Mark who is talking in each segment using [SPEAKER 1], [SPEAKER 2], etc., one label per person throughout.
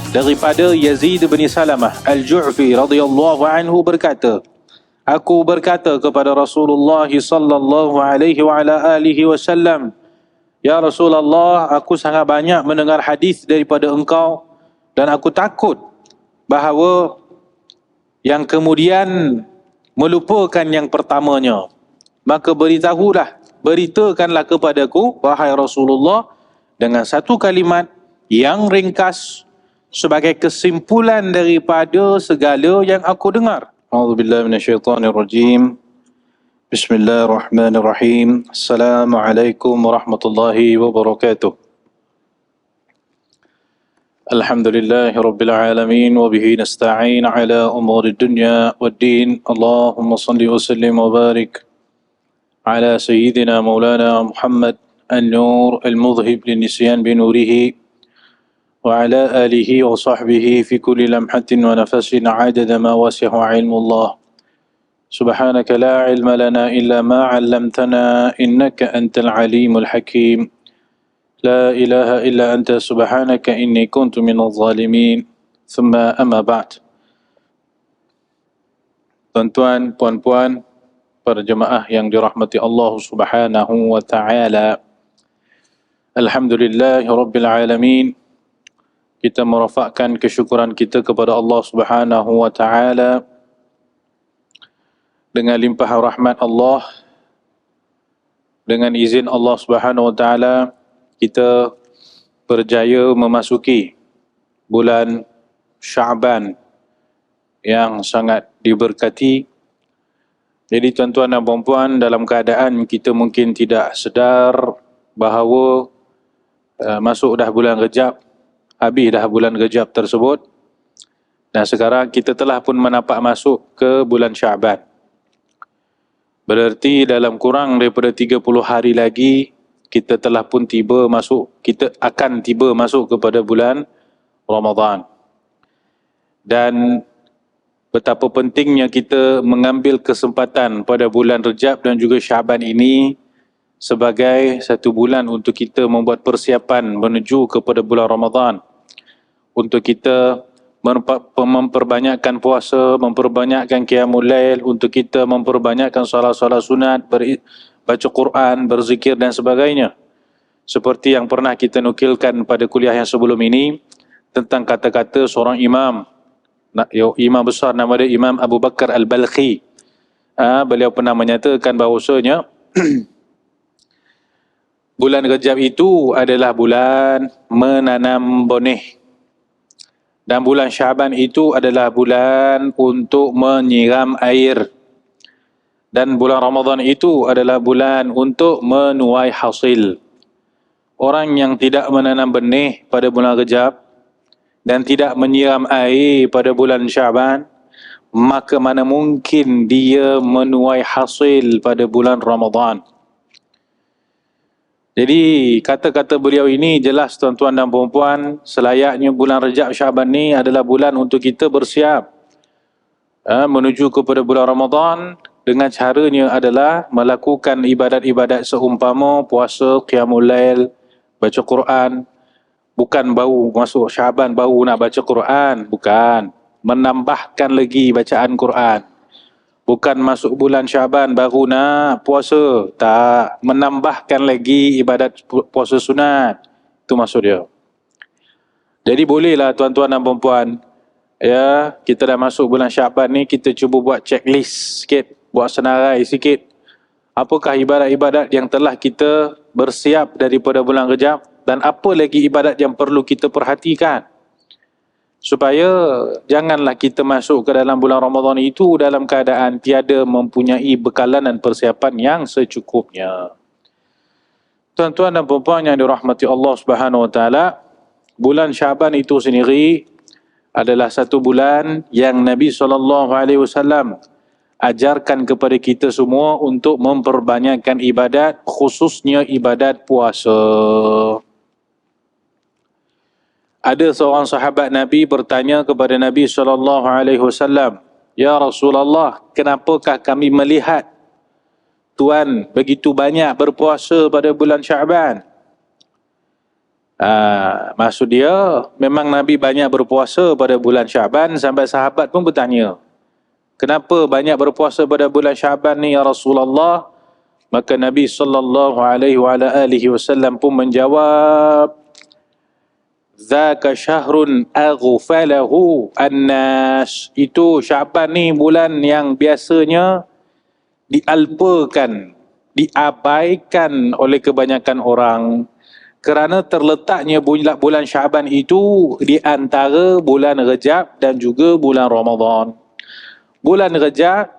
[SPEAKER 1] daripada Yazid bin Salamah Al-Ju'fi radhiyallahu anhu berkata, aku berkata kepada Rasulullah sallallahu alaihi wa ala alihi wasallam, ya Rasulullah, aku sangat banyak mendengar hadis daripada engkau dan aku takut bahawa yang kemudian melupakan yang pertamanya. Maka beritakanlah kepadaku, wahai Rasulullah, dengan satu kalimat yang ringkas sebagai kesimpulan daripada segala yang aku dengar. A'udzubillahi minasyaitonirrajim. Bismillahirrahmanirrahim. Assalamualaikum warahmatullahi wabarakatuh. Alhamdulillahi rabbil alamin wa bihi nasta'in ala umuri dunya waddin. Allahumma salli wa sallim wa barik ala sayyidina maulana Muhammad an-nur al-mudhhib lin-nisyan bi nurihi wa ala alihi wa sahbihi fi kulli lamhatin wa nafasin 'adada ma wasi'a ilmullah. Subhanaka la ilma lana illa ma 'allamtana innaka antal alimul hakim. La ilaha illa anta subhanaka inni kuntu minadh zalimin. Thumma amma ba'd. Tuan-tuan, puan-puan, para jemaah yang dirahmati Allah Subhanahu wa taala. Alhamdulillahi rabbil alamin. Kita merafakkan kesyukuran kita kepada Allah Subhanahu wa taala dengan limpahan rahmat Allah. Dengan izin Allah Subhanahu wa taala, kita berjaya memasuki bulan Sya'ban yang sangat diberkati. Jadi tuan-tuan dan puan-puan, dalam keadaan kita mungkin tidak sedar bahawa masuk dah bulan Rejab, habis dah bulan Rejab tersebut, dan sekarang kita telah pun menapak masuk ke bulan Sya'ban. Berarti dalam kurang daripada 30 hari lagi kita akan tiba masuk kepada bulan Ramadan. Dan betapa pentingnya kita mengambil kesempatan pada bulan Rejab dan juga Sya'ban ini sebagai satu bulan untuk kita membuat persiapan menuju kepada bulan Ramadan. Untuk kita memperbanyakkan puasa, memperbanyakkan qiyamul lail, untuk kita memperbanyakkan solat-solat sunat, baca Quran, berzikir dan sebagainya. Seperti yang pernah kita nukilkan pada kuliah yang sebelum ini tentang kata-kata seorang imam besar nama dia Imam Abu Bakar Al-Balkhi. Beliau pernah menyatakan bahawasanya bulan Rejab itu adalah bulan menanam benih, dan bulan Sya'ban itu adalah bulan untuk menyiram air, dan bulan Ramadan itu adalah bulan untuk menuai hasil. Orang yang tidak menanam benih pada bulan Rejab dan tidak menyiram air pada bulan Sya'ban, maka mana mungkin dia menuai hasil pada bulan Ramadan. Jadi kata-kata beliau ini jelas tuan-tuan dan puan-puan, selayaknya bulan Rejab Sya'ban ni adalah bulan untuk kita bersiap menuju kepada bulan Ramadan. Dengan caranya adalah melakukan ibadat-ibadat seumpama puasa, qiyamul lail, baca Quran. Bukan baru masuk Sya'ban baru nak baca Quran, bukan. Menambahkan lagi bacaan Quran. Bukan masuk bulan Sya'ban baru nak puasa, tak. Menambahkan lagi ibadat puasa sunat. Itu maksud dia. Jadi bolehlah tuan-tuan dan puan-puan, ya, kita dah masuk bulan Sya'ban ni, kita cuba buat checklist sikit, buat senarai sikit. Apakah ibadat-ibadat yang telah kita bersiap daripada bulan Rejab, dan apa lagi ibadat yang perlu kita perhatikan, supaya janganlah kita masuk ke dalam bulan Ramadan itu dalam keadaan tiada mempunyai bekalan dan persiapan yang secukupnya. Tuan-tuan dan puan-puan yang dirahmati Allah Subhanahu wa taala, bulan Sya'ban itu sendiri adalah satu bulan yang Nabi SAW ajarkan kepada kita semua untuk memperbanyakkan ibadat, khususnya ibadat puasa. Ada seorang sahabat Nabi bertanya kepada Nabi SAW, ya Rasulullah, kenapakah kami melihat Tuan begitu banyak berpuasa pada bulan Sya'ban? Maksud dia, memang Nabi banyak berpuasa pada bulan Syaban sampai sahabat pun bertanya, kenapa banyak berpuasa pada bulan Syaban ni ya Rasulullah? Maka Nabi SAW pun menjawab, Zaka syahrun aghfalahu annas. Itu Syaban ni bulan yang biasanya dialpakan, diabaikan oleh kebanyakan orang. Kerana terletaknya bulan Syaban itu di antara bulan Rejab dan juga bulan Ramadan. Bulan Rejab,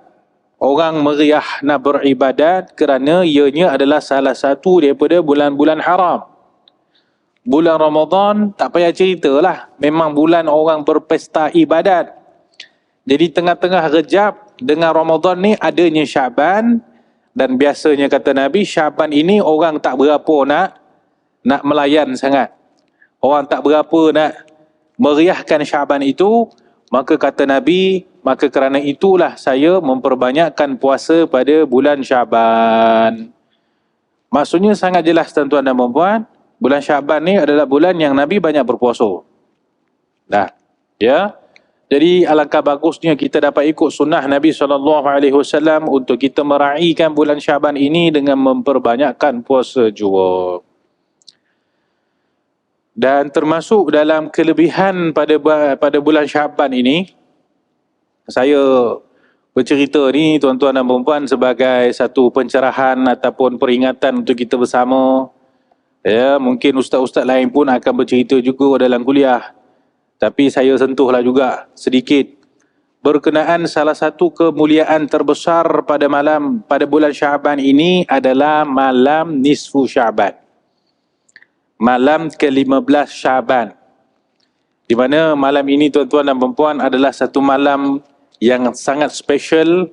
[SPEAKER 1] orang meriah nak beribadat kerana ianya adalah salah satu daripada bulan-bulan haram. Bulan Ramadan, tak payah ceritalah, memang bulan orang berpesta ibadat. Jadi tengah-tengah Rejab dengan Ramadan ni adanya Syaban, dan biasanya kata Nabi, Syaban ini orang tak berapa nak melayan sangat. Orang tak berapa nak meriahkan Syaban itu, maka kata Nabi, maka kerana itulah saya memperbanyakkan puasa pada bulan Syaban. Maksudnya sangat jelas tuan-tuan dan puan-puan, bulan Syaban ni adalah bulan yang Nabi banyak berpuasa. Dah, ya. Jadi alangkah bagusnya kita dapat ikut sunnah Nabi SAW untuk kita meraihkan bulan Syaban ini dengan memperbanyakkan puasa jua. Dan termasuk dalam kelebihan pada bulan Syaban ini, saya bercerita ni tuan-tuan dan puan-puan sebagai satu pencerahan ataupun peringatan untuk kita bersama. Ya, mungkin ustaz-ustaz lain pun akan bercerita juga dalam kuliah. Tapi saya sentuhlah juga sedikit berkenaan salah satu kemuliaan terbesar pada bulan Syaban ini adalah malam nisfu Syaban. Malam ke-15 Syaban. Di mana malam ini tuan-tuan dan puan-puan adalah satu malam yang sangat special,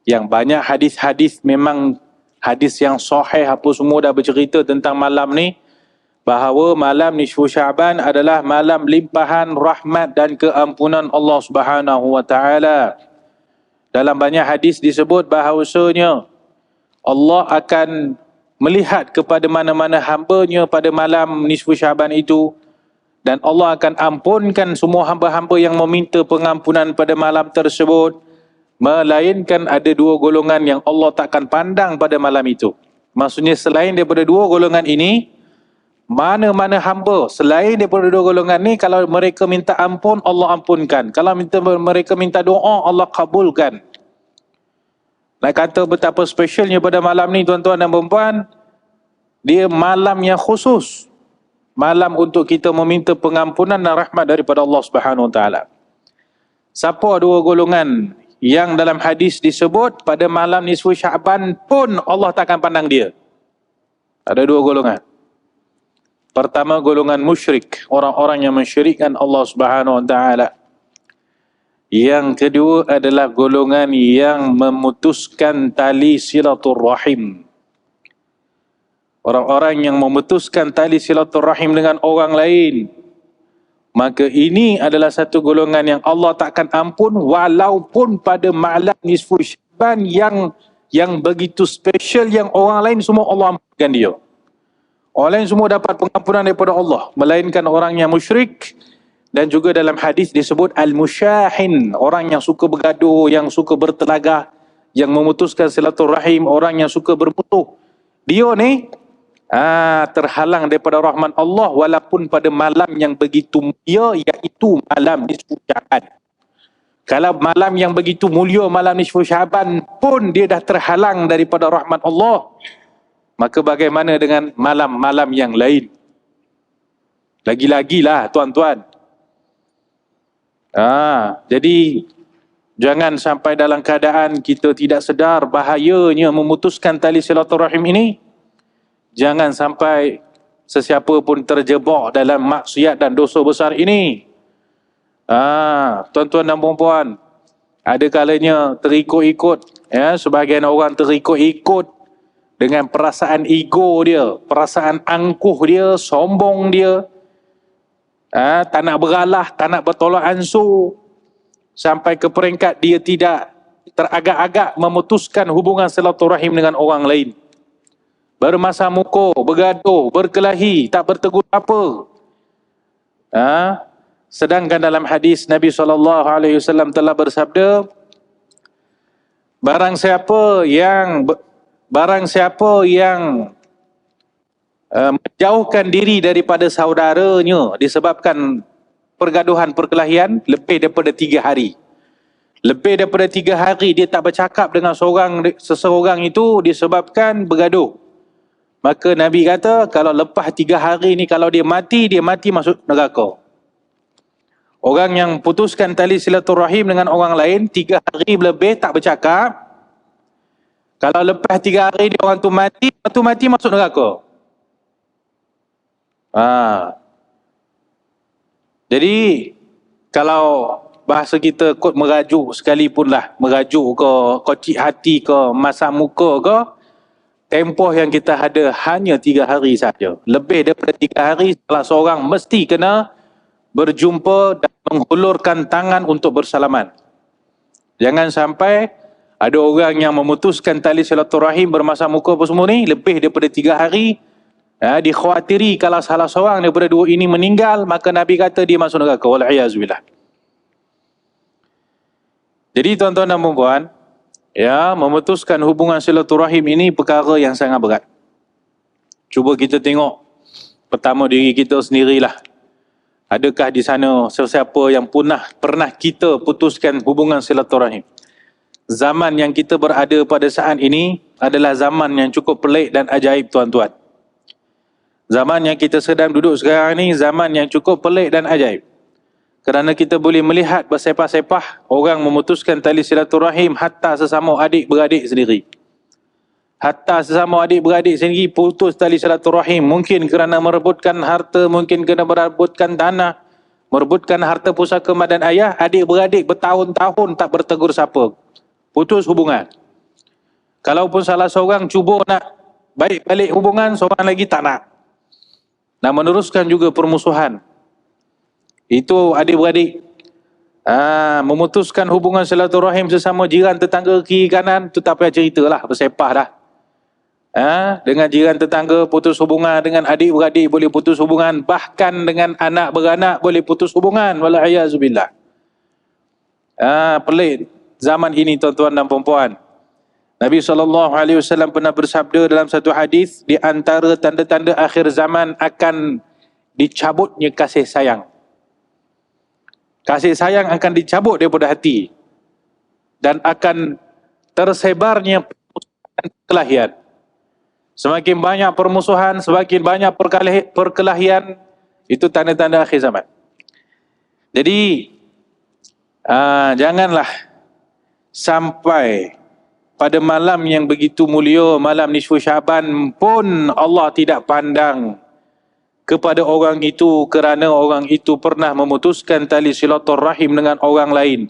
[SPEAKER 1] yang banyak hadis-hadis, memang hadis yang sahih apa semua dah bercerita tentang malam ni, bahawa malam nisfu Syaban adalah malam limpahan rahmat dan keampunan Allah Subhanahu wa taala. Dalam banyak hadis disebut bahawasanya Allah akan melihat kepada mana-mana hamba-Nya pada malam nisfu Syaban itu, dan Allah akan ampunkan semua hamba-hamba yang meminta pengampunan pada malam tersebut, melainkan ada dua golongan yang Allah takkan pandang pada malam itu. Maksudnya selain daripada dua golongan ini, mana-mana hamba selain daripada dua golongan ni, kalau mereka minta ampun, Allah ampunkan. Kalau mereka minta doa, Allah kabulkan. Nak kata betapa specialnya pada malam ni tuan-tuan dan puan-puan, dia malam yang khusus. Malam untuk kita meminta pengampunan dan rahmat daripada Allah Subhanahu wa taala. Siapa dua golongan yang dalam hadis disebut pada malam nisfu Syaban pun Allah takkan pandang dia? Ada dua golongan. Pertama, golongan musyrik, orang-orang yang mensyirikkan Allah Subhanahu wa taala. Yang kedua adalah golongan yang memutuskan tali silaturrahim. Orang-orang yang memutuskan tali silaturrahim dengan orang lain. Maka ini adalah satu golongan yang Allah takkan ampun walaupun pada malam nisfu Syaban yang begitu special, yang orang lain semua Allah ampunkan dia. Orang lain semua dapat pengampunan daripada Allah, melainkan orang yang musyrik. Dan juga dalam hadis disebut al-musyahin, orang yang suka bergaduh, yang suka bertelagah, yang memutuskan silaturahim, orang yang suka bermusuh. Dia ni terhalang daripada rahmat Allah walaupun pada malam yang begitu mulia, iaitu malam nisfu Syaban. Kalau malam yang begitu mulia, malam nisfu Syaban pun dia dah terhalang daripada rahmat Allah, maka bagaimana dengan malam-malam yang lain? Lagi-lagilah tuan-tuan. Jadi jangan sampai dalam keadaan kita tidak sedar bahayanya memutuskan tali silaturahim ini. Jangan sampai sesiapa pun terjebak dalam maksiat dan dosa besar ini. Tuan-tuan dan puan-puan, ada kalanya terikut-ikut, ya, sebahagian orang terikut-ikut dengan perasaan ego dia, perasaan angkuh dia, sombong dia. Tak nak beralah, tak nak bertolak ansur, sampai ke peringkat dia tidak teragak-agak memutuskan hubungan silaturahim dengan orang lain. bermasa muka, bergaduh, berkelahi, tak bertegur apa. Sedangkan dalam hadis Nabi SAW telah bersabda, barang siapa yang menjauhkan diri daripada saudaranya disebabkan pergaduhan perkelahian lebih daripada 3 hari. Lebih daripada 3 hari dia tak bercakap dengan seseorang itu disebabkan bergaduh. Maka Nabi kata kalau lepas 3 hari ni kalau dia mati masuk neraka. Orang yang putuskan tali silaturahim dengan orang lain 3 hari lebih tak bercakap, kalau lepas 3 hari dia orang tu mati masuk neraka. Jadi kalau bahasa kita kot merajuk sekalipun lah, merajuk ke kocik hati ke masa muka ke, tempoh yang kita ada hanya 3 hari saja. Lebih daripada 3 hari salah seorang mesti kena berjumpa dan menghulurkan tangan untuk bersalaman. Jangan sampai ada orang yang memutuskan tali silaturahim bermasa muka apa semua ni lebih daripada 3 hari, dikhawatiri kalau salah seorang daripada dua ini meninggal, maka Nabi kata dia masuk neraka. Wal'iyazubillah. Jadi tuan-tuan dan puan-puan, memutuskan hubungan silaturahim ini perkara yang sangat berat. Cuba kita tengok pertama diri kita sendirilah. Adakah di sana sesiapa yang pernah kita putuskan hubungan silaturahim? Zaman yang kita berada pada saat ini adalah zaman yang cukup pelik dan ajaib, tuan-tuan. Zaman yang kita sedang duduk sekarang ni zaman yang cukup pelik dan ajaib. Kerana kita boleh melihat bersepah-sepah orang memutuskan tali silaturahim hatta sesama adik-beradik sendiri. Hatta sesama adik-beradik sendiri putus tali silaturahim. Mungkin kerana merebutkan harta, mungkin kerana merebutkan tanah, merebutkan harta pusaka mak dan ayah. Adik-beradik bertahun-tahun tak bertegur siapa. Putus hubungan. Kalaupun salah seorang cuba nak baik balik hubungan, seorang lagi tak nak. Nak meneruskan juga permusuhan. Itu adik-beradik memutuskan hubungan silaturahim sesama jiran tetangga kiri kanan, tu tak payah ceritalah, bersepah dah. Dengan jiran tetangga putus hubungan, dengan adik-beradik boleh putus hubungan, bahkan dengan anak beranak boleh putus hubungan. Wal'iyazubillah. Pelik zaman ini, tuan-tuan dan puan-puan. Nabi SAW pernah bersabda dalam satu hadis, di antara tanda-tanda akhir zaman akan dicabutnya kasih sayang. Kasih sayang akan dicabut daripada hati dan akan tersebarnya perkelahian. Semakin banyak permusuhan, semakin banyak perkelahian, itu tanda-tanda akhir zaman. Jadi janganlah sampai pada malam yang begitu mulia, malam nisfu Syaban pun Allah tidak pandang kepada orang itu kerana orang itu pernah memutuskan tali silaturahim dengan orang lain.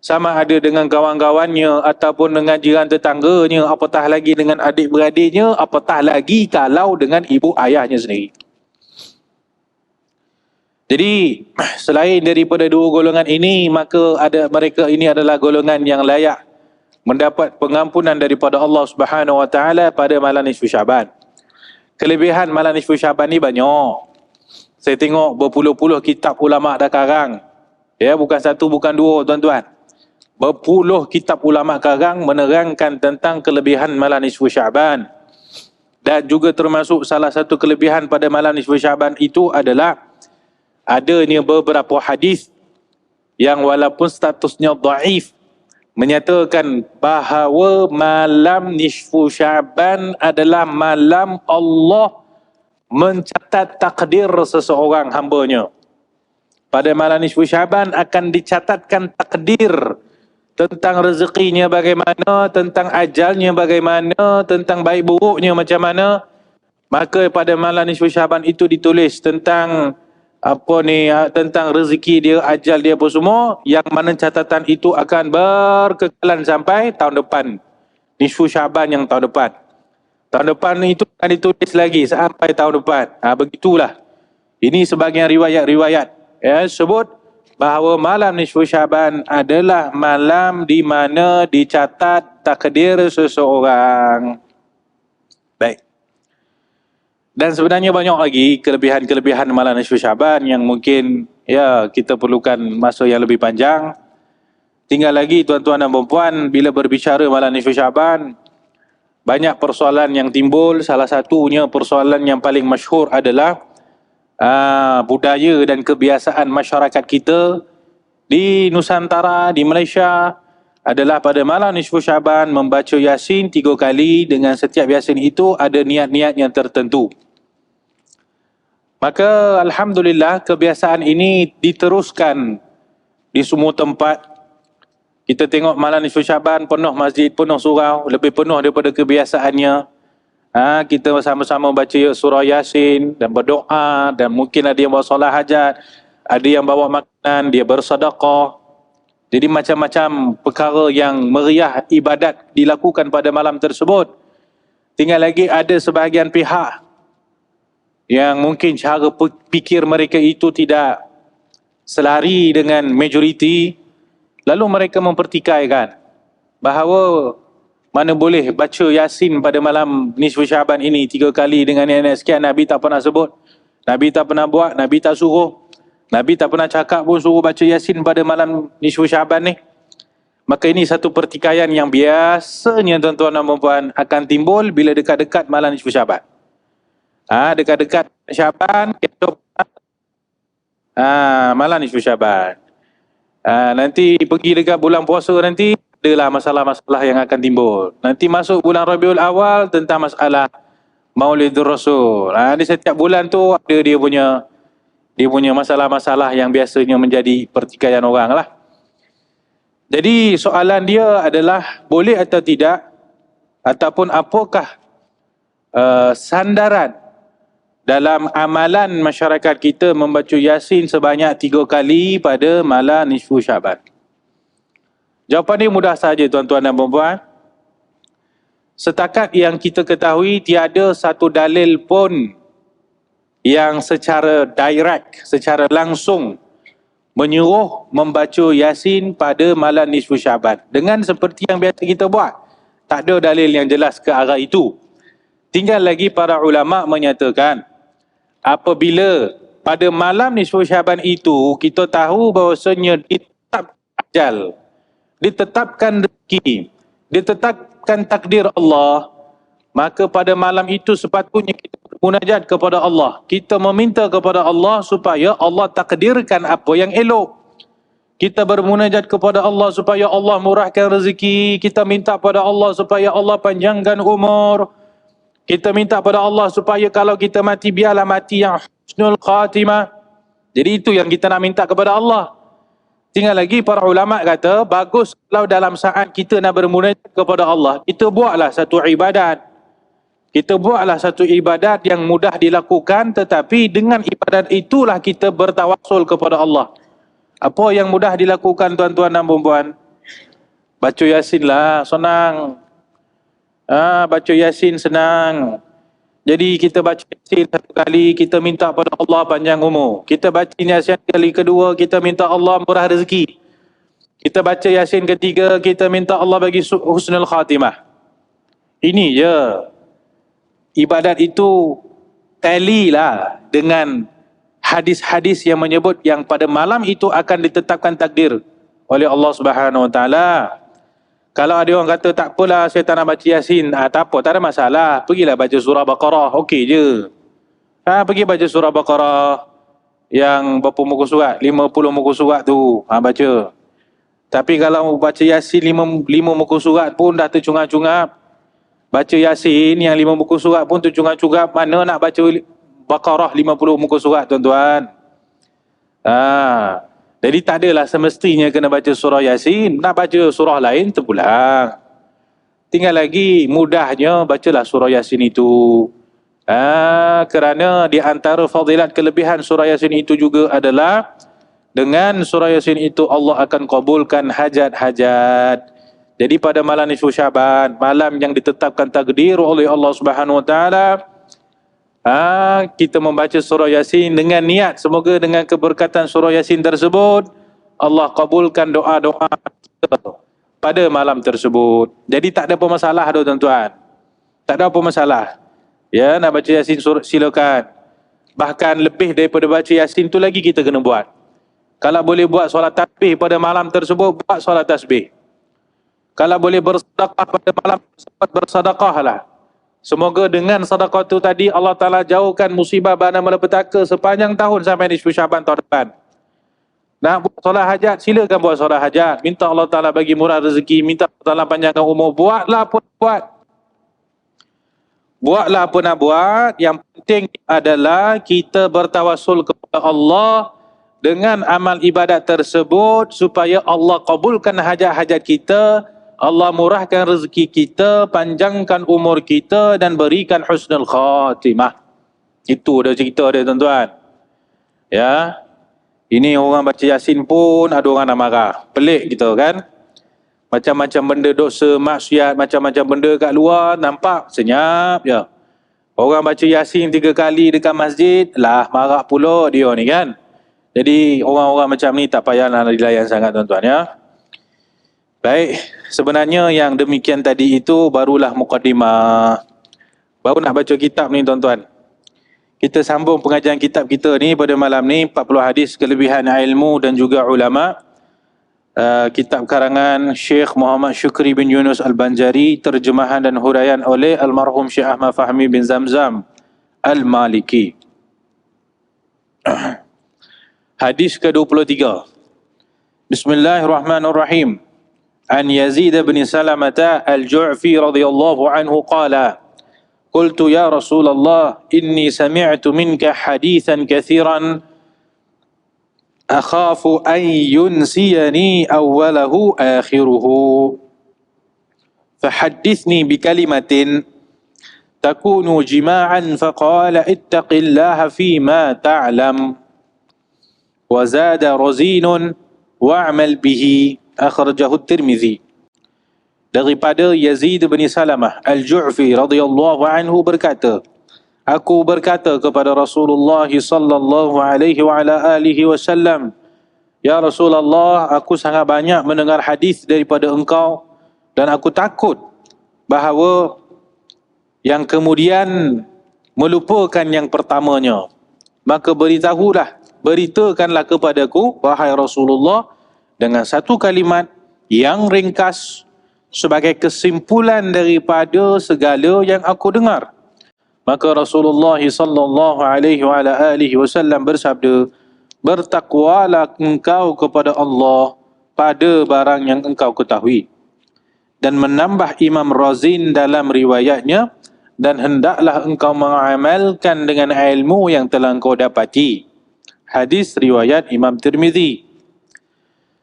[SPEAKER 1] Sama ada dengan kawan-kawannya ataupun dengan jiran tetangganya, apatah lagi dengan adik-beradiknya, apatah lagi kalau dengan ibu ayahnya sendiri. Jadi selain daripada dua golongan ini, maka mereka ini adalah golongan yang layak mendapat pengampunan daripada Allah Subhanahu Wa Taala pada malam nisfu Syaban. Kelebihan malam nisfu Syaban ni banyak. Saya tengok berpuluh-puluh kitab ulama dah karang. Bukan satu, bukan dua, tuan-tuan. Berpuluh kitab ulama karang menerangkan tentang kelebihan malam nisfu Syaban. Dan juga termasuk salah satu kelebihan pada malam nisfu Syaban itu adalah adanya beberapa hadis yang walaupun statusnya dhaif menyatakan bahawa malam nisfu Syaban adalah malam Allah mencatat takdir seseorang hambanya. Pada malam nisfu Syaban akan dicatatkan takdir tentang rezekinya bagaimana, tentang ajalnya bagaimana, tentang baik buruknya macam mana. Maka pada malam nisfu Syaban itu ditulis tentang tentang rezeki dia, ajal dia apa semua, yang mana catatan itu akan berkekalan sampai tahun depan. Nisfu Syaban yang tahun depan. Tahun depan itu akan ditulis lagi sampai tahun depan. Begitulah. Ini sebagian riwayat-riwayat sebut bahawa malam nisfu Syaban adalah malam di mana dicatat takdir seseorang. Baik. Dan sebenarnya banyak lagi kelebihan-kelebihan malam nisfu Syaban yang mungkin ya kita perlukan masa yang lebih panjang. Tinggal lagi tuan-tuan dan puan-puan, bila berbicara malam nisfu Syaban, banyak persoalan yang timbul. Salah satunya persoalan yang paling masyhur adalah budaya dan kebiasaan masyarakat kita di Nusantara, di Malaysia adalah pada malam nisfu Syaban membaca Yasin 3 kali. Dengan setiap Yasin itu ada niat-niat yang tertentu. Maka alhamdulillah kebiasaan ini diteruskan di semua tempat. Kita tengok malam nisfu Syaban penuh masjid, penuh surau, lebih penuh daripada kebiasaannya. Kita sama-sama baca surah Yasin dan berdoa, dan mungkin ada yang bawa solat hajat, ada yang bawa makanan, dia bersedekah. Jadi macam-macam perkara yang meriah ibadat dilakukan pada malam tersebut. Tinggal lagi ada sebahagian pihak yang mungkin cara fikir mereka itu tidak selari dengan majoriti, lalu mereka mempertikaikan bahawa mana boleh baca Yasin pada malam nisfu Syaban ini 3 kali dengan nenek sekian. Nabi tak pernah sebut, Nabi tak pernah buat, Nabi tak suruh, Nabi tak pernah cakap pun suruh baca Yasin pada malam nisfu Syaban ni. Maka ini satu pertikaian yang biasanya tuan-tuan dan puan akan timbul bila dekat-dekat malam nisfu Syaban. Dekat-dekat Syaban, malam nisfu Syaban. Nanti pergi dekat bulan puasa nanti, adalah masalah-masalah yang akan timbul. Nanti masuk bulan Rabiul Awal tentang masalah Maulidur Rasul. Di setiap bulan tu ada dia punya masalah-masalah yang biasanya menjadi pertikaian orang lah. Jadi soalan dia adalah boleh atau tidak, ataupun apakah sandaran dalam amalan masyarakat kita membaca Yasin sebanyak 3 kali pada malam nisfu Syaban. Jawapan ini mudah saja tuan-tuan dan puan-puan. Setakat yang kita ketahui, tiada satu dalil pun yang secara direct, secara langsung menyuruh membaca Yasin pada malam nisfu Syaban dengan seperti yang biasa kita buat. Tak ada dalil yang jelas ke arah itu. Tinggal lagi para ulama menyatakan, apabila pada malam nisfu Syaban itu kita tahu bahawasanya ditetapkan ajal, ditetapkan rezeki, ditetapkan takdir Allah, maka pada malam itu sepatutnya kita bermunajat kepada Allah. Kita meminta kepada Allah supaya Allah takdirkan apa yang elok. Kita bermunajat kepada Allah supaya Allah murahkan rezeki. Kita minta pada Allah supaya Allah panjangkan umur. Kita minta pada Allah supaya kalau kita mati, biarlah mati yang husnul khatimah. Jadi itu yang kita nak minta kepada Allah. Tinggal lagi para ulama kata, bagus kalau dalam saat kita nak bermunajat kepada Allah, kita buatlah satu ibadat. Kita buatlah satu ibadat yang mudah dilakukan, tetapi dengan ibadat itulah kita bertawassul kepada Allah. Apa yang mudah dilakukan tuan-tuan dan puan-puan? Baca Yasin lah, senang. Baca Yasin senang. Jadi kita baca Yasin 1 kali, kita minta pada Allah panjang umur. Kita baca Yasin kali kedua, kita minta Allah murah rezeki. Kita baca Yasin ketiga, kita minta Allah bagi husnul khatimah. Ini je. Ibadat itu tally lah dengan hadis-hadis yang menyebut yang pada malam itu akan ditetapkan takdir oleh Allah Subhanahu Wa Taala. Kalau ada orang kata tak apalah saya tak nak baca Yasin, tak apa, tak ada masalah. Pergilah baca surah Baqarah, okey je. Pergi baca surah Baqarah yang berapa muka surat? 50 muka surat tu, baca. Tapi kalau baca Yasin 5 muka surat pun dah tercungap-cungap. Baca Yasin yang 5 muka surat pun tercungap-cungap, mana nak baca Baqarah 50 muka surat tuan-tuan. Jadi tak adalah semestinya kena baca surah Yasin. Nak baca surah lain terpulang. Tinggal lagi mudahnya bacalah surah Yasin itu. Kerana di antara fadilat kelebihan surah Yasin itu juga adalah dengan surah Yasin itu Allah akan kabulkan hajat-hajat. Jadi pada malam nisfu Syaban, malam yang ditetapkan takdir oleh Allah Subhanahu Wa Taala, kita membaca surah Yasin dengan niat semoga dengan keberkatan surah Yasin tersebut Allah kabulkan doa-doa pada malam tersebut. Jadi tak ada apa masalah tuan-tuan. Tak ada apa masalah. Ya, nak baca Yasin silakan. Bahkan lebih daripada baca Yasin tu lagi kita kena buat. Kalau boleh buat solat tasbih pada malam tersebut, buat solat tasbih. Kalau boleh bersedekah pada malam tersebut, bersedekahlah. Semoga dengan sedekah tu tadi Allah Ta'ala jauhkan musibah bala malapetaka sepanjang tahun sampai nisfu Syaban tahun depan. Nak buat solat hajat, silakan buat solat hajat. Minta Allah Ta'ala bagi murah rezeki, minta Allah Ta'ala panjangkan umur. Buatlah apa nak buat. Buatlah apa nak buat. Yang penting adalah kita bertawassul kepada Allah dengan amal ibadat tersebut supaya Allah kabulkan hajat-hajat kita, Allah murahkan rezeki kita, panjangkan umur kita dan berikan husnul khatimah. Itu dah cerita dia tuan-tuan. Ya. Ini orang baca Yasin pun ada orang nak marah. Pelik kita kan. Macam-macam benda dosa, maksiat, macam-macam benda kat luar, nampak senyap je. Orang baca Yasin 3 kali dekat masjid, lah marah pula dia ni kan. Jadi orang-orang macam ni tak payahlah dilayan sangat tuan-tuan ya. Baik, sebenarnya yang demikian tadi itu barulah mukadimah. Baru nak baca kitab ni tuan-tuan. Kita sambung pengajian kitab kita ni pada malam ni, 40 hadis kelebihan ilmu dan juga ulama. Kitab karangan Syekh Muhammad Syukri bin Yunus Al-Banjari, terjemahan dan huraian oleh almarhum Syekh Ahmad Fahmi bin Zamzam Al-Maliki. Hadis ke-23. Bismillahirrahmanirrahim. An Yazid bin Salamah Al-Ju'fi radhiyallahu anhu qala: Qultu ya Rasulullah, inni sami'tu minka hadithan kathiran akhafu an yunsiyani awwalahu akhiruhu. Fahaddithni bikalimatin takunu jima'an faqala ittaqillaha fima ta'lam. Wa zada razinun wa'amal bihi. Akhrajahu Tirmizi. Daripada Yazid bin Salamah Al-Ju'fi radhiyallahu anhu berkata, aku berkata kepada Rasulullah sallallahu alaihi wa ala alihi wasallam, ya Rasulullah, aku sangat banyak mendengar hadis daripada engkau dan aku takut bahawa yang kemudian melupakan yang pertamanya. Maka beritakanlah kepadaku wahai Rasulullah dengan satu kalimat yang ringkas sebagai kesimpulan daripada segala yang aku dengar. Maka Rasulullah sallallahu alaihi wa ala alihi wasallam bersabda, bertakwalah engkau kepada Allah pada barang yang engkau ketahui. Dan menambah Imam Razin dalam riwayatnya, dan hendaklah engkau mengamalkan dengan ilmu yang telah engkau dapati. Hadis riwayat Imam Tirmizi.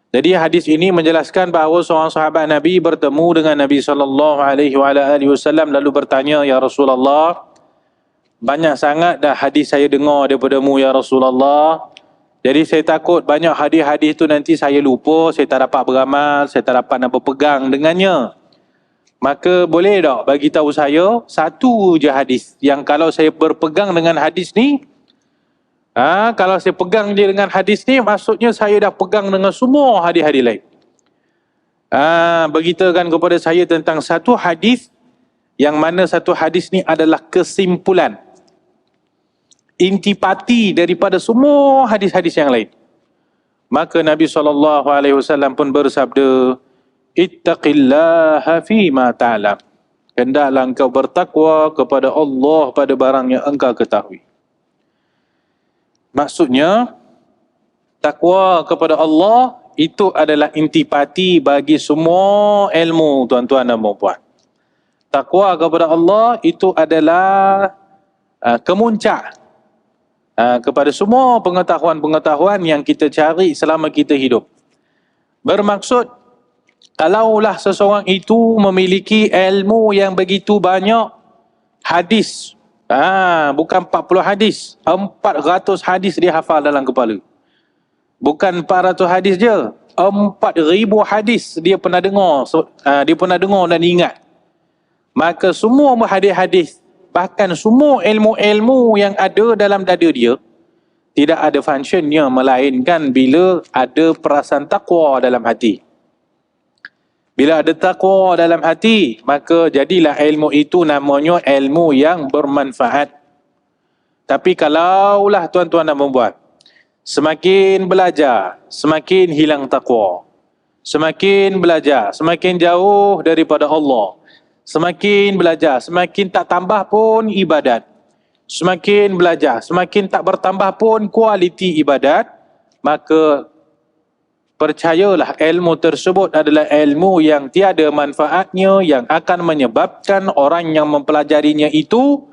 [SPEAKER 1] Jadi hadis ini menjelaskan bahawa seorang sahabat Nabi bertemu dengan Nabi sallallahu alaihi wasallam lalu bertanya, ya Rasulullah, banyak sangat dah hadis saya dengar daripada-Mu ya Rasulullah. Jadi saya takut banyak hadis-hadis itu nanti saya lupa, saya tak dapat beramal, saya tak dapat nak berpegang dengannya. Maka boleh tak bagi tahu saya satu je hadis yang kalau saya berpegang dengan hadis ni, kalau saya pegang je dengan hadis ni, maksudnya saya dah pegang dengan semua hadis-hadis lain. Beritakan kepada saya tentang satu hadis yang mana satu hadis ni adalah kesimpulan, intipati daripada semua hadis-hadis yang lain. Maka Nabi SAW pun bersabda, ittaqillaha fima ta'lam. Hendaklah engkau bertakwa kepada Allah pada barang yang engkau ketahui. Maksudnya, takwa kepada Allah itu adalah intipati bagi semua ilmu tuan-tuan dan puan-puan. Takwa kepada Allah itu adalah kemuncak kepada semua pengetahuan-pengetahuan yang kita cari selama kita hidup. Bermaksud, kalaulah seseorang itu memiliki ilmu yang begitu banyak, hadis, bukan 40 hadis, 400 hadis dia hafal dalam kepala. Bukan 400 hadis je, 4,000 hadis dia pernah dengar, dan ingat. Maka semua hadis-hadis, bahkan semua ilmu-ilmu yang ada dalam dada dia, tidak ada functionnya melainkan bila ada perasaan takwa dalam hati. Bila ada taqwa dalam hati, maka jadilah ilmu itu namanya ilmu yang bermanfaat. Tapi kalaulah tuan-tuan dan puan-puan, semakin belajar, semakin hilang taqwa. Semakin belajar, semakin jauh daripada Allah. Semakin belajar, semakin tak tambah pun ibadat. Semakin belajar, semakin tak bertambah pun kualiti ibadat, maka percayalah ilmu tersebut adalah ilmu yang tiada manfaatnya, yang akan menyebabkan orang yang mempelajarinya itu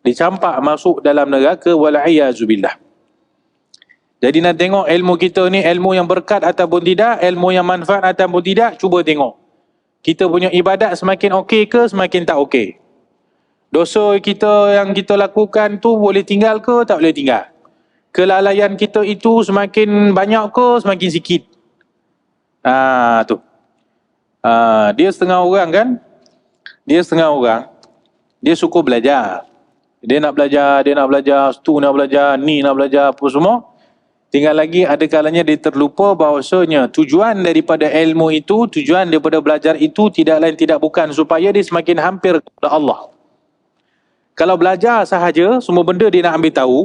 [SPEAKER 1] dicampak masuk dalam neraka wal'iyazubillah. Jadi nak tengok ilmu kita ni ilmu yang berkat ataupun tidak, ilmu yang manfaat ataupun tidak, cuba tengok. Kita punya ibadat semakin okey ke semakin tak okey. Dosa kita yang kita lakukan tu boleh tinggal ke tak boleh tinggal. Kelalaian kita itu semakin banyak ke semakin sikit. Tu. Dia setengah orang kan? Dia setengah orang. Dia suka belajar. Dia nak belajar, tu nak belajar, ni nak belajar apa semua. Tinggal lagi ada kalanya dia terlupa bahawasanya tujuan daripada ilmu itu, tujuan daripada belajar itu tidak lain tidak bukan supaya dia semakin hampir kepada Allah. Kalau belajar sahaja, semua benda dia nak ambil tahu,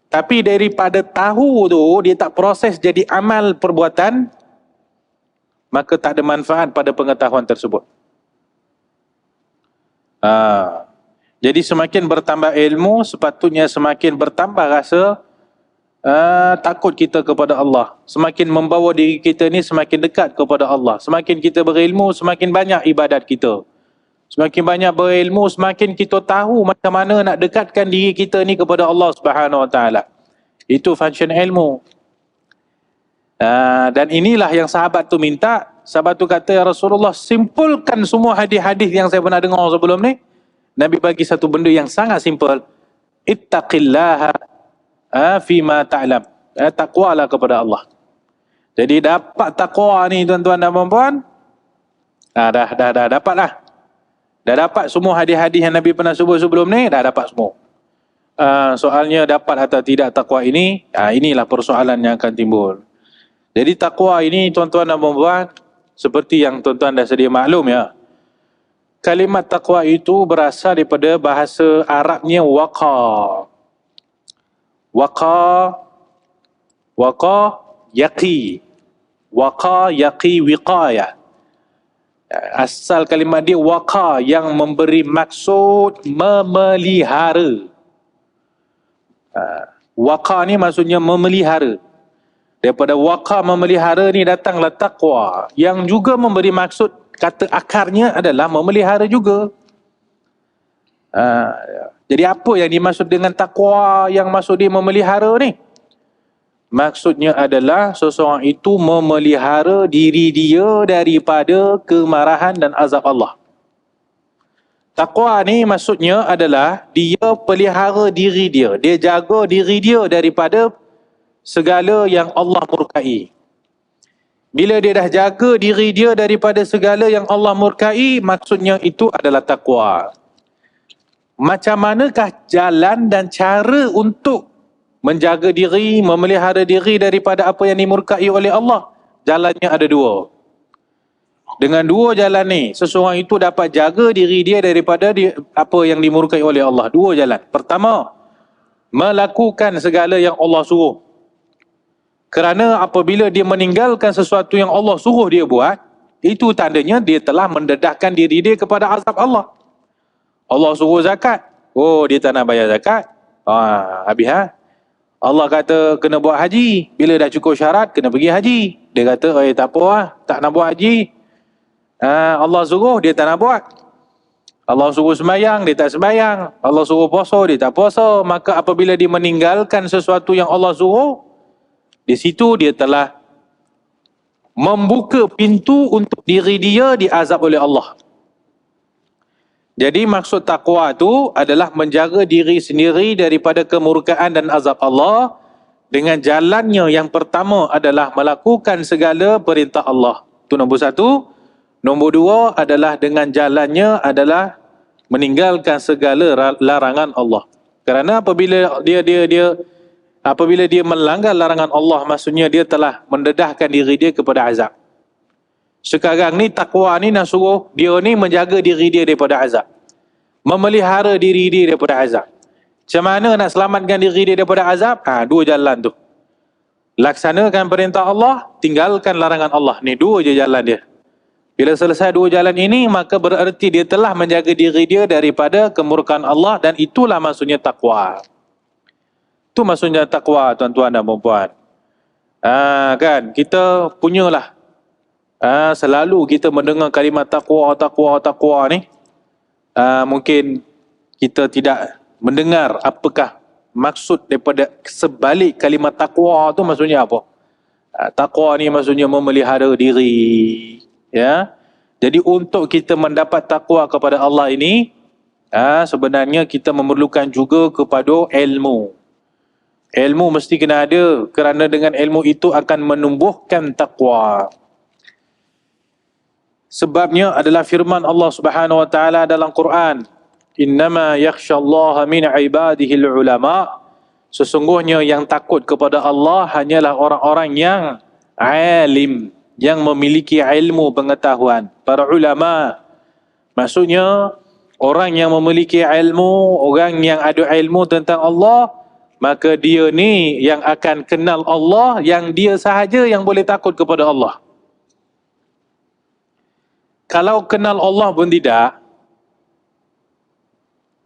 [SPEAKER 1] tapi daripada tahu tu dia tak proses jadi amal perbuatan, maka tak ada manfaat pada pengetahuan tersebut. Jadi semakin bertambah ilmu, sepatutnya semakin bertambah rasa takut kita kepada Allah. Semakin membawa diri kita ni semakin dekat kepada Allah. Semakin kita berilmu, semakin banyak ibadat kita. Semakin banyak berilmu, semakin kita tahu macam mana nak dekatkan diri kita ni kepada Allah Subhanahu Wa Taala. Itu function ilmu. Dan inilah yang sahabat tu minta. Sahabat tu kata, ya Rasulullah, simpulkan semua hadis-hadis yang saya pernah dengar sebelum ni. Nabi bagi satu benda yang sangat simple. Ittaqillaha fima ta'lam. Taqwalah kepada Allah. Jadi dapat taqwa ni tuan-tuan dan puan-puan. Dah dapat lah. Dah dapat semua hadis-hadis yang Nabi pernah sebut sebelum ni, dah dapat semua. Soalnya dapat atau tidak takwa ini, inilah persoalan yang akan timbul. Jadi takwa ini tuan-tuan dan puan-puan, seperti yang tuan-tuan dah sedia maklum ya. Kalimat takwa itu berasal daripada bahasa Arabnya waqa. Waqa yaqi. Waqa yaqi wiqayah. Asal kalimat dia waqa, yang memberi maksud memelihara. Waqa ni maksudnya memelihara. Daripada waqa memelihara ni datanglah taqwa, yang juga memberi maksud, kata akarnya adalah memelihara juga. Jadi apa yang dimaksud dengan taqwa yang maksud dia memelihara ni? Maksudnya adalah seseorang itu memelihara diri dia daripada kemarahan dan azab Allah. Taqwa ni maksudnya adalah dia pelihara diri dia. Dia jaga diri dia daripada segala yang Allah murkai. Bila dia dah jaga diri dia daripada segala yang Allah murkai, maksudnya itu adalah taqwa. Macam manakah jalan dan cara untuk menjaga diri, memelihara diri daripada apa yang dimurkai oleh Allah? Jalannya ada dua. Dengan dua jalan ni, seseorang itu dapat jaga diri dia daripada apa yang dimurkai oleh Allah. Dua jalan. Pertama, melakukan segala yang Allah suruh. Kerana apabila dia meninggalkan sesuatu yang Allah suruh dia buat, itu tandanya dia telah mendedahkan diri dia kepada azab Allah. Allah suruh zakat. Oh, dia tak nak bayar zakat. Habis Allah kata kena buat haji. Bila dah cukup syarat, kena pergi haji. Dia kata, tak apa lah, tak nak buat haji. Allah suruh, dia tak nak buat. Allah suruh sembahyang, dia tak sembahyang. Allah suruh puasa, dia tak puasa. Maka apabila dia meninggalkan sesuatu yang Allah suruh, di situ dia telah membuka pintu untuk diri dia diazab oleh Allah. Jadi maksud taqwa itu adalah menjaga diri sendiri daripada kemurkaan dan azab Allah dengan jalannya yang pertama adalah melakukan segala perintah Allah. Itu nombor satu. Nombor dua adalah dengan jalannya adalah meninggalkan segala larangan Allah. Kerana apabila dia melanggar larangan Allah, maksudnya dia telah mendedahkan diri dia kepada azab. Sekarang ni takwa ni nak suruh dia ni menjaga diri dia daripada azab, memelihara diri dia daripada azab. Macam mana nak selamatkan diri dia daripada azab? Dua jalan tu. Laksanakan perintah Allah, tinggalkan larangan Allah. Ni dua je jalan dia. Bila selesai dua jalan ini, maka bererti dia telah menjaga diri dia daripada kemurkaan Allah, dan itulah maksudnya takwa. Itu maksudnya takwa, tuan-tuan dan puan-puan. Kan, kita punyalah selalu kita mendengar kalimat takwa ni. Mungkin kita tidak mendengar apakah maksud daripada sebalik kalimat takwa tu maksudnya apa. Takwa ni maksudnya memelihara diri, ya. Jadi untuk kita mendapat takwa kepada Allah ini, sebenarnya kita memerlukan juga kepada ilmu. Ilmu mesti kena ada, kerana dengan ilmu itu akan menumbuhkan takwa. Sebabnya adalah firman Allah Subhanahu wa taala dalam Quran, innama yakhshallaha min ibadihi ulama. Sesungguhnya yang takut kepada Allah hanyalah orang-orang yang alim, yang memiliki ilmu pengetahuan. Para ulama, maksudnya orang yang memiliki ilmu, orang yang ada ilmu tentang Allah, maka dia ni yang akan kenal Allah, yang dia sahaja yang boleh takut kepada Allah. Kalau kenal Allah pun tidak,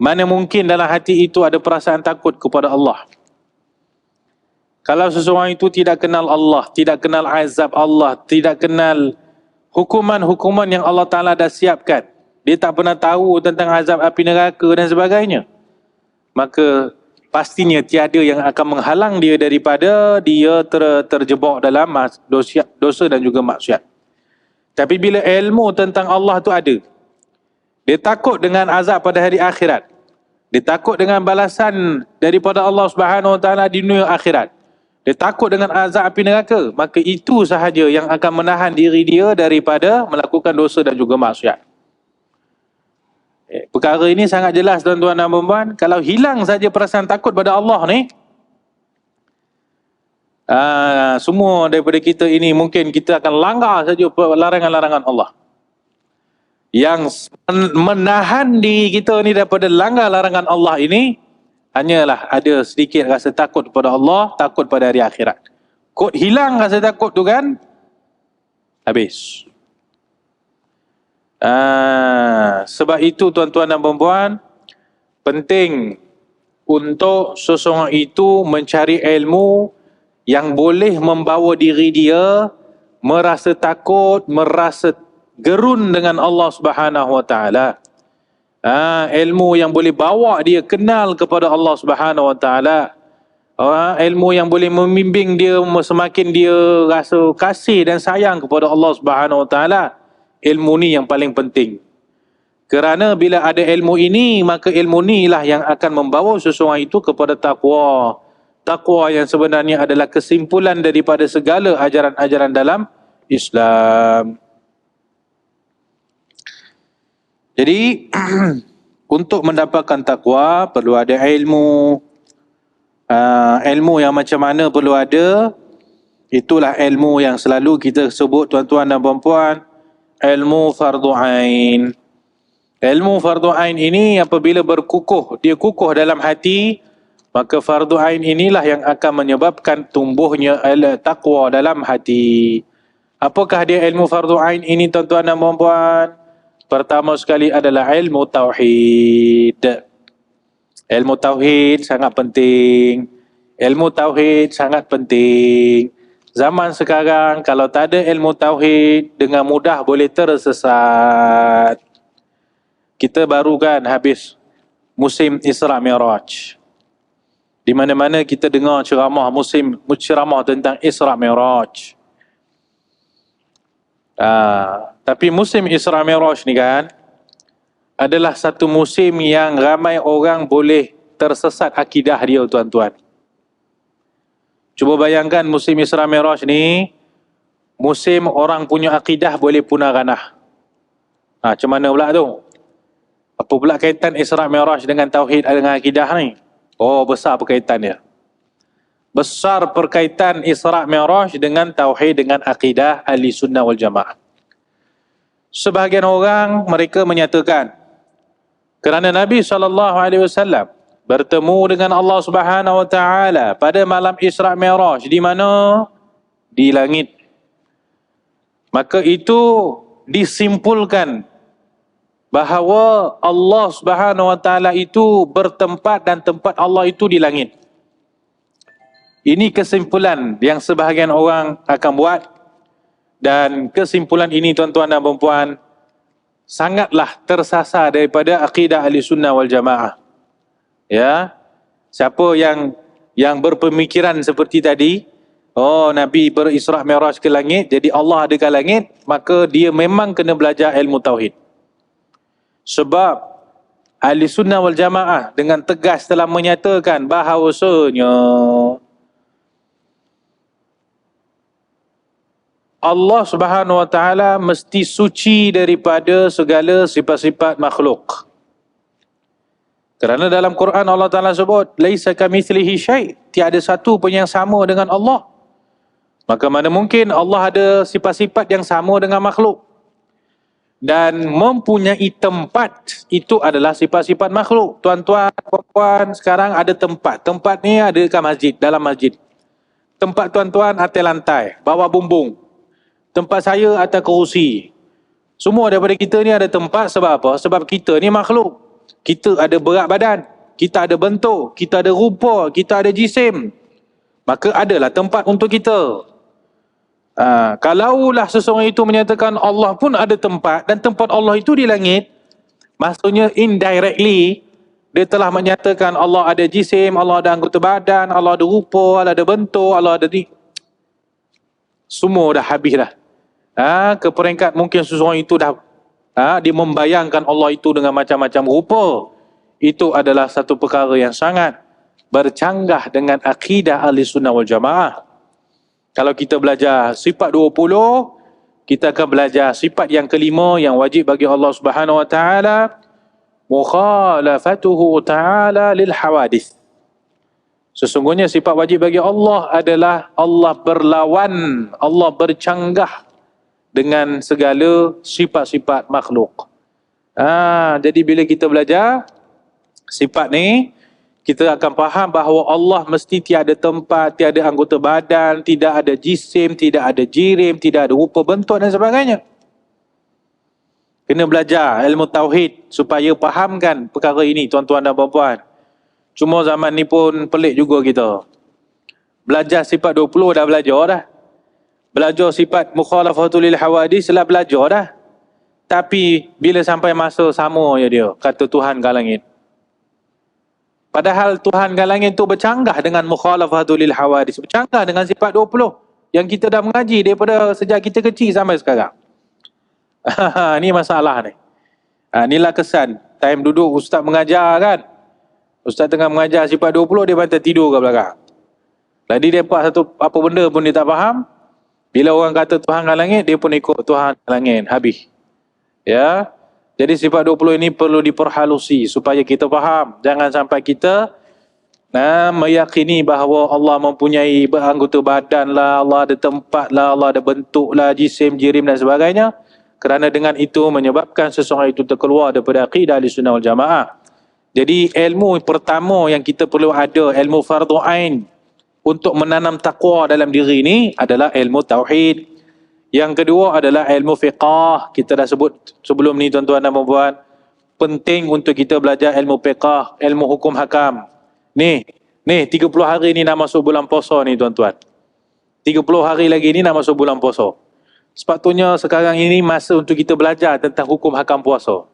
[SPEAKER 1] mana mungkin dalam hati itu ada perasaan takut kepada Allah. Kalau seseorang itu tidak kenal Allah, tidak kenal azab Allah, tidak kenal hukuman-hukuman yang Allah Ta'ala dah siapkan, dia tak pernah tahu tentang azab api neraka dan sebagainya, maka pastinya tiada yang akan menghalang dia daripada dia terjebak dalam dosa dan juga maksiat. Tapi bila ilmu tentang Allah tu ada, dia takut dengan azab pada hari akhirat, dia takut dengan balasan daripada Allah Subhanahu wa taala di dunia akhirat, dia takut dengan azab api neraka, maka itu sahaja yang akan menahan diri dia daripada melakukan dosa dan juga maksiat. Perkara ini sangat jelas, tuan-tuan dan puan-puan. Kalau hilang saja perasaan takut pada Allah ni, semua daripada kita ini mungkin kita akan langgar saja larangan-larangan Allah. Yang menahan diri kita ni daripada langgar larangan Allah ini hanyalah ada sedikit rasa takut kepada Allah, takut pada hari akhirat. Kod hilang rasa takut tu kan, habis. Sebab itu tuan-tuan dan puan-puan, penting untuk seseorang itu mencari ilmu yang boleh membawa diri dia merasa takut, merasa gerun dengan Allah Subhanahu wa taala. Ilmu yang boleh bawa dia kenal kepada Allah Subhanahu wa taala. Ilmu yang boleh membimbing dia semakin dia rasa kasih dan sayang kepada Allah Subhanahu wa taala. Ilmu ni yang paling penting. Kerana bila ada ilmu ini, maka ilmu ni lah yang akan membawa seseorang itu kepada takwa. Takwa yang sebenarnya adalah kesimpulan daripada segala ajaran-ajaran dalam Islam. Jadi untuk mendapatkan takwa perlu ada ilmu. Ilmu yang macam mana perlu ada? Itulah ilmu yang selalu kita sebut, tuan-tuan dan puan-puan, ilmu fardu ain. Ilmu fardu ain ini apabila berkukuh, dia kukuh dalam hati, maka fardu ain inilah yang akan menyebabkan tumbuhnya takwa dalam hati. Apakah dia ilmu fardu ain ini, tuan-tuan dan puan-puan? Pertama sekali adalah ilmu tauhid. Ilmu tauhid sangat penting. Ilmu tauhid sangat penting. Zaman sekarang kalau tak ada ilmu tauhid, dengan mudah boleh tersesat. Kita baru kan habis musim Isra Mi'raj. Di mana-mana kita dengar ceramah ceramah tentang Isra Mi'raj. Tapi musim Isra Mi'raj ni kan adalah satu musim yang ramai orang boleh tersesat akidah dia, tuan-tuan. Cuba bayangkan musim Isra Mi'raj ni, musim orang punya akidah boleh punah ranah. Macam mana pula tu? Apa pula kaitan Isra Mi'raj dengan tauhid dengan akidah ni? Oh, besar perkaitan dia. Besar perkaitan Isra Mi'raj dengan tauhid dengan akidah Ahli Sunnah wal Jamaah. Sebahagian orang mereka menyatakan kerana Nabi SAW bertemu dengan Allah Subhanahu Wa Taala pada malam Isra Mi'raj di mana? Di langit. Maka itu disimpulkan bahawa Allah Subhanahu Wa Taala itu bertempat dan tempat Allah itu di langit. Ini kesimpulan yang sebahagian orang akan buat, dan kesimpulan ini tuan-tuan dan puan-puan sangatlah tersasar daripada akidah Ahlussunnah wal Jamaah. Ya. Siapa yang berpemikiran seperti tadi, oh Nabi berisra Mi'raj ke langit, jadi Allah ada ke langit, maka dia memang kena belajar ilmu tauhid. Sebab Ahlussunnah wal Jamaah dengan tegas telah menyatakan bahawasanya Allah Subhanahu Wa Taala mesti suci daripada segala sifat-sifat makhluk. Kerana dalam Quran Allah Taala sebut laisa kamitslihi syai', tiada satu pun yang sama dengan Allah. Maka mana mungkin Allah ada sifat-sifat yang sama dengan makhluk. Dan mempunyai tempat itu adalah sifat-sifat makhluk. Tuan-tuan, puan-puan, sekarang ada tempat. Tempat ni ada kat masjid, dalam masjid. Tempat tuan-tuan atas lantai, bawah bumbung. Tempat saya atas kerusi. Semua daripada kita ni ada tempat sebab apa? Sebab kita ni makhluk. Kita ada berat badan, kita ada bentuk, kita ada rupa, kita ada jisim. Maka adalah tempat untuk kita. Kalaulah seseorang itu menyatakan Allah pun ada tempat dan tempat Allah itu di langit, maksudnya indirectly dia telah menyatakan Allah ada jisim, Allah ada anggota badan, Allah ada rupa, Allah ada bentuk, Allah ada ni. Semua dah habis dah. Ke peringkat mungkin seseorang itu dah dia membayangkan Allah itu dengan macam-macam rupa. Itu adalah satu perkara yang sangat bercanggah dengan akidah Ahlussunnah wal Jamaah. Kalau kita belajar sifat 20, kita akan belajar sifat yang kelima yang wajib bagi Allah Subhanahu Wa Taala, mukhalafatuhu ta'ala lil hawadith. Sesungguhnya sifat wajib bagi Allah adalah Allah berlawan, Allah bercanggah dengan segala sifat-sifat makhluk. Jadi bila kita belajar sifat ni, kita akan faham bahawa Allah mesti tiada tempat, tiada anggota badan, tidak ada jisim, tidak ada jirim, tidak ada rupa bentuk dan sebagainya. Kena belajar ilmu tauhid supaya fahamkan perkara ini tuan-tuan dan puan-puan. Cuma zaman ni pun pelik juga kita. Belajar sifat 20 dah belajar dah. Belajar sifat mukhalafatul lil hawadis dah belajar dah. Tapi bila sampai masa sama je dia, kata Tuhan kat langit. Padahal Tuhan kat langit tu bercanggah dengan mukhalafatul lil hawadis, bercanggah dengan sifat 20 yang kita dah mengaji daripada sejak kita kecil sampai sekarang. Ni masalah ni. Inilah kesan time duduk ustaz mengajar kan. Ustaz tengah mengajar sifat 20, dia bantai tidur kat belakang. Jadi dia buat satu apa benda pun dia tak faham. Bila orang kata Tuhan kat langit, dia pun ikut Tuhan kat langit, habis. Ya. Jadi sifat 20 ini perlu diperhalusi supaya kita faham. Jangan sampai kita meyakini bahawa Allah mempunyai anggota badan lah, Allah ada tempat lah, Allah ada bentuk lah, jisim, jirim dan sebagainya. Kerana dengan itu menyebabkan seseorang itu terkeluar daripada akidah Ahlussunnah wal Jamaah. Jadi ilmu pertama yang kita perlu ada, ilmu fardhu ain untuk menanam taqwa dalam diri ini adalah ilmu tauhid. Yang kedua adalah ilmu fiqah. Kita dah sebut sebelum ni tuan-tuan dan puan-puan, penting untuk kita belajar ilmu fiqah, ilmu hukum hakam. Ni 30 hari ni nak masuk bulan puasa ni tuan-tuan. 30 hari lagi ni nak masuk bulan puasa. Sepatutnya sekarang ini masa untuk kita belajar tentang hukum hakam puasa.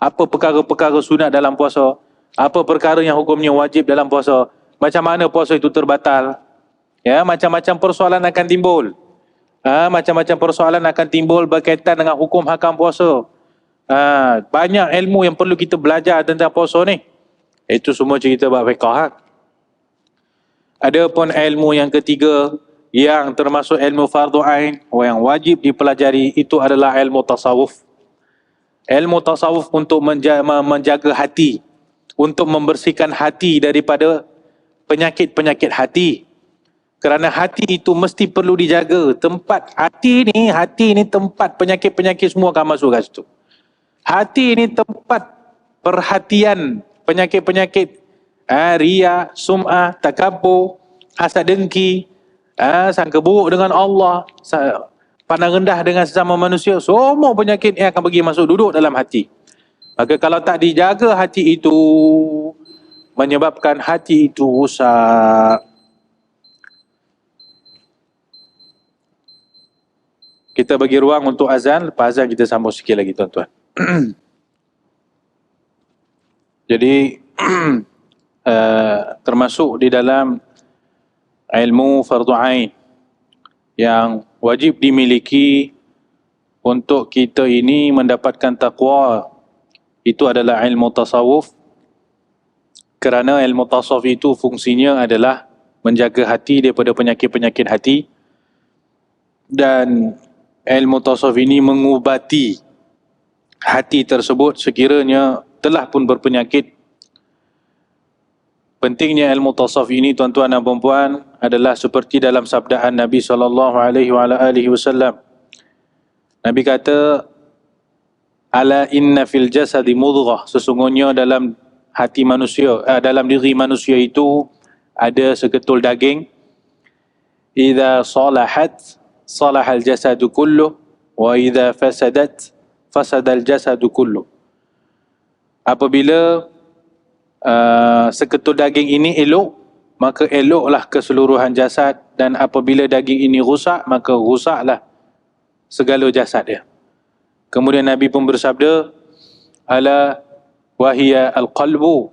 [SPEAKER 1] Apa perkara-perkara sunat dalam puasa, apa perkara yang hukumnya wajib dalam puasa, macam mana puasa itu terbatal. Ya, macam-macam persoalan akan timbul. Macam-macam persoalan akan timbul berkaitan dengan hukum hakam puasa. Banyak ilmu yang perlu kita belajar tentang puasa ni. Itu semua cerita bab fiqh. Ada pun ilmu yang ketiga yang termasuk ilmu fardhu ain yang wajib dipelajari, itu adalah ilmu tasawuf. Ilmu tasawuf untuk menjaga hati, untuk membersihkan hati daripada penyakit-penyakit hati. Kerana hati itu mesti perlu dijaga. Tempat hati ni tempat penyakit-penyakit semua akan masuk kat situ. Hati ni tempat perhatian penyakit-penyakit riya, sum'ah, takabur, hasad dengki, sangka buruk dengan Allah, pandang rendah dengan sesama manusia. Semua penyakit yang akan pergi masuk duduk dalam hati. Maka kalau tak dijaga hati itu, menyebabkan hati itu rusak. Kita bagi ruang untuk azan. Lepas azan kita sambung sikit lagi tuan-tuan. Jadi termasuk di dalam ilmu fardu ain yang wajib dimiliki untuk kita ini mendapatkan taqwa, itu adalah ilmu tasawuf. Kerana ilmu tasawuf itu fungsinya adalah menjaga hati daripada penyakit-penyakit hati, dan ilmu tasawuf ini mengubati hati tersebut sekiranya telah pun berpenyakit. Pentingnya ilmu tasawuf ini tuan-tuan dan puan-puan adalah seperti dalam sabdaan Nabi SAW. Nabi kata, ala inna fil jasadi mudghah, sesungguhnya dalam hati manusia, dalam diri manusia itu ada seketul daging. Idza salahat salahal jasadu kulluh, wa idza fasadat fasadal jasadu kulluh. Apabila seketul daging ini elok, maka eloklah keseluruhan jasad, dan apabila daging ini rusak, maka rusaklah segala jasad dia. Kemudian Nabi pun bersabda, ala wahiya al-qalbu,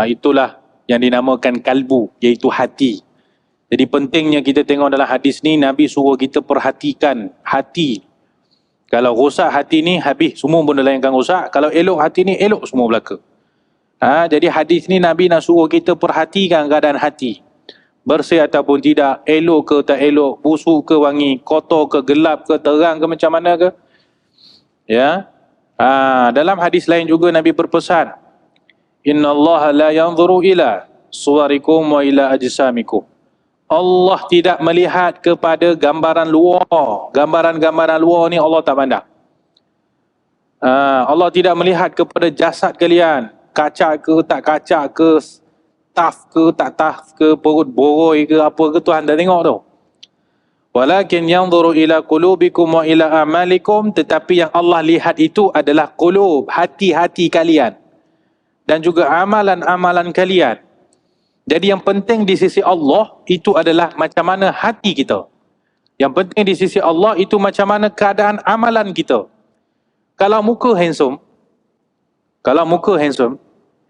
[SPEAKER 1] itulah yang dinamakan kalbu, iaitu hati. Jadi pentingnya kita tengok dalam hadis ni, Nabi suruh kita perhatikan hati. Kalau rosak hati ni, habis semua benda lain akan rosak. Kalau elok hati ni, elok semua belaka. Jadi hadis ni Nabi nak suruh kita perhatikan keadaan hati. Bersih ataupun tidak, elok ke tak elok, busuk ke wangi, kotor ke gelap ke terang ke macam mana ke. Ya. Dalam hadis lain juga Nabi berpesan, Inna Allah la yanzuru ila suwarikum wa ila ajsamikum. Allah tidak melihat kepada gambaran luar. Gambaran-gambaran luar ni Allah tak pandang. Allah tidak melihat kepada jasad kalian, kacak ke tak kacak ke, taf ke tak taf ke, perut boroi ke apa ke, Tuhan dah tengok tu. Walakin yanzuru ila qulubikum wa ila a'malikum, tetapi yang Allah lihat itu adalah qulub, hati-hati kalian, dan juga amalan-amalan kalian. Jadi yang penting di sisi Allah itu adalah macam mana hati kita. Yang penting di sisi Allah itu macam mana keadaan amalan kita. Kalau muka handsome,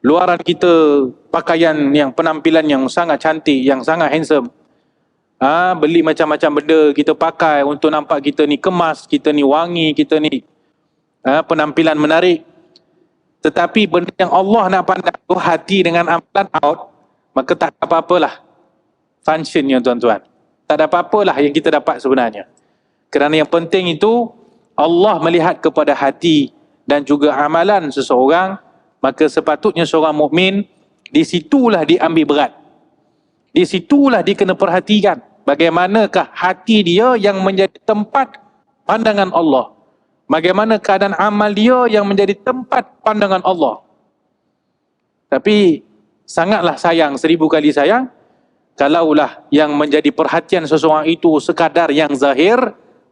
[SPEAKER 1] luaran kita pakaian yang penampilan yang sangat cantik, yang sangat handsome, beli macam-macam benda kita pakai untuk nampak kita ni kemas, kita ni wangi, kita ni penampilan menarik. Tetapi benda yang Allah nak pandang tu hati dengan amalan out, maka tak apa-apalah functionnya tuan-tuan. Tak ada apa-apalah yang kita dapat sebenarnya. Kerana yang penting itu Allah melihat kepada hati dan juga amalan seseorang, maka sepatutnya seorang mukmin di situlah diambil berat. Di situlah dia kena perhatikan bagaimanakah hati dia yang menjadi tempat pandangan Allah. Bagaimana keadaan amal dia yang menjadi tempat pandangan Allah. Tapi sangatlah sayang, 1000 kali sayang, kalaulah yang menjadi perhatian seseorang itu sekadar yang zahir,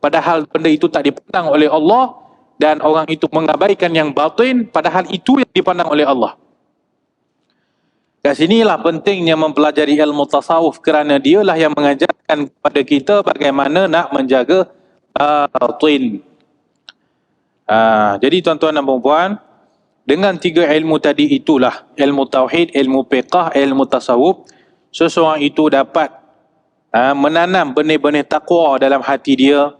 [SPEAKER 1] padahal benda itu tak dipandang oleh Allah, dan orang itu mengabaikan yang batin, padahal itu yang dipandang oleh Allah. Kat sinilah pentingnya mempelajari ilmu tasawuf, kerana dialah yang mengajarkan kepada kita bagaimana nak menjaga batin. Jadi tuan-tuan dan puan-puan, dengan 3 ilmu tadi itulah, ilmu tauhid, ilmu fiqh, ilmu tasawuf, seseorang itu dapat menanam benih-benih taqwa dalam hati dia.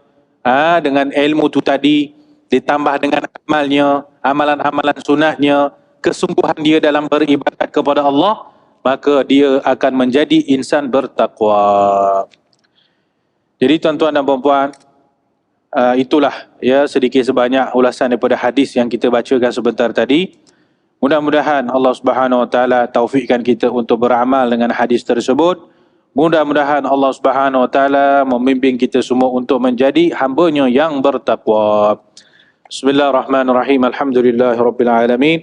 [SPEAKER 1] Dengan ilmu tu tadi, ditambah dengan amalnya, amalan-amalan sunatnya, kesungguhan dia dalam beribadat kepada Allah, maka dia akan menjadi insan bertakwa. Jadi tuan-tuan dan puan-puan, itulah ya sedikit sebanyak ulasan daripada hadis yang kita bacakan sebentar tadi. Mudah-mudahan Allah Subhanahu Wa Taala taufikkan kita untuk beramal dengan hadis tersebut. Mudah-mudahan Allah Subhanahu Wa Taala membimbing kita semua untuk menjadi hamba-Nya yang bertakwa. Bismillahirrahmanirrahim. Alhamdulillahirabbil alamin.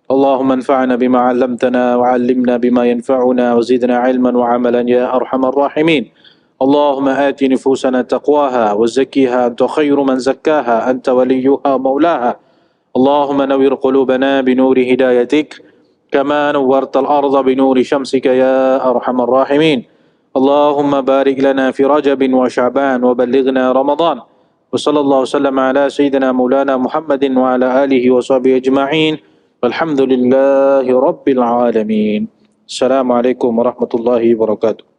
[SPEAKER 1] Allahumma anfa'na bima 'allamtana wa 'allimna bima yanfa'una wa zidna 'ilman wa 'amalan ya arhamar rahimin. Allahumma ati nufusana taqwaha wa zakkiha anta khairu man zakkaha anta waliyuha maulaha. Allahumma nawwir qulubana binuri hidayatik kama nawwartal arda binuri syamsika ya arhamar rahimin. Allahumma barik lana fi Rajab wa Sya'ban wa ballighna Ramadan. Wa sallallahu wasallam ala sayyidina Maulana Muhammadin wa ala alihi wa sahbihi ajma'in. Walhamdulillahi rabbil alamin. Assalamualaikum warahmatullahi wabarakatuh.